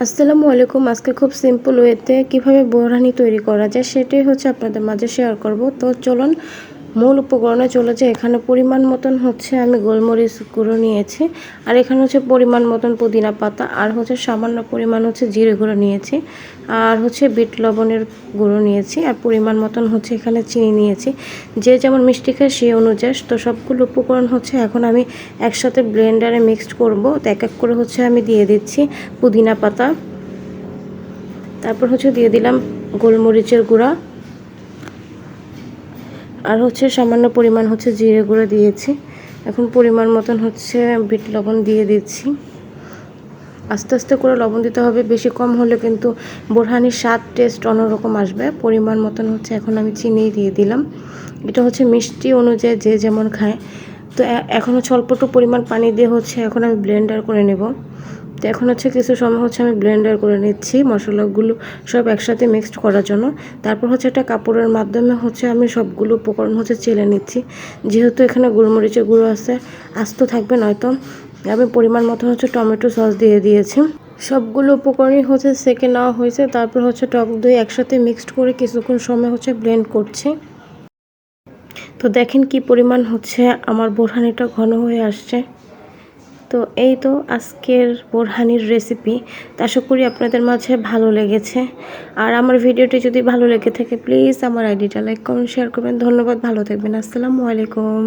আসসালামু আলাইকুম। আজকে খুব সিম্পল ওয়েতে কিভাবে বোরহানি তৈরি করা যায় সেটাই হচ্ছে আপনাদের মাঝে শেয়ার করব। তো চলুন মূল উপকরণে চলে যায়। এখানে পরিমাণ মতন হচ্ছে আমি গোলমরিচ গুঁড়ো নিয়েছি, আর এখানে হচ্ছে পরিমাণ মতন পুদিনা পাতা, আর হচ্ছে সামান্য পরিমাণ হচ্ছে জিরে গুঁড়ো নিয়েছি, আর হচ্ছে বিট লবণের গুঁড়ো নিয়েছি, আর পরিমাণ মতন হচ্ছে এখানে চিনি নিয়েছি। যে যেমন মিষ্টি খায় সেই অনুযায়ী। তো সবগুলো উপকরণ হচ্ছে এখন আমি একসাথে ব্লেন্ডারে মিক্সড করব। তো এক এক করে হচ্ছে আমি দিয়ে দিচ্ছি পুদিনা পাতা, তারপর হচ্ছে দিয়ে দিলাম গোলমরিচের গুঁড়া, আর হচ্ছে সামান্য পরিমাণ হচ্ছে জিরে গুঁড়ো দিয়েছি। এখন পরিমাণ মতন হচ্ছে বিট লবণ দিয়ে দিচ্ছি। আস্তে আস্তে করে লবণ দিতে হবে, বেশি কম হলে কিন্তু বোরহানির স্বাদ টেস্ট অন্যরকম আসবে। পরিমাণ মতন হচ্ছে এখন আমি চিনি দিয়ে দিলাম। এটা হচ্ছে মিষ্টি অনুযায়ী যে যেমন খায়। তো এখন হচ্ছে অল্পটুকু পরিমাণ পানি দিয়ে হচ্ছে এখন আমি ব্লেন্ডার করে নেব। তো এখন হচ্ছে কিছু সময় হচ্ছে আমি ব্লেন্ডার করে নিচ্ছি মশলাগুলো সব একসাথে মিক্সড করার জন্য। তারপর হচ্ছে একটা কাপড়ের মাধ্যমে হচ্ছে আমি সবগুলো উপকরণ হচ্ছে চেলে নিচ্ছি। যেহেতু এখানে গোলমরিচের গুঁড়ো আছে, আস্ত থাকবে, নয়তো আমি পরিমাণ মতো হচ্ছে টমেটো সস দিয়ে দিয়েছি। সবগুলো উপকরণই হচ্ছে সেকে নেওয়া হয়েছে। তারপর হচ্ছে টক দই একসাথে মিক্সড করে কিছুক্ষণ সময় হচ্ছে ব্লেন্ড করছি। তো দেখেন কি পরিমাণ হচ্ছে আমার বোরহানিটা ঘন হয়ে আসছে। তো এই তো আজকের বোরহানির রেসিপি। আশা করি আপনাদের মাঝে ভালো লেগেছে। আর আমার ভিডিওটি যদি ভালো লেগে থাকে প্লিজ আমার আইডিটা লাইক কমেন্ট শেয়ার করবেন। ধন্যবাদ, ভালো থাকবেন। আসসালামু আলাইকুম।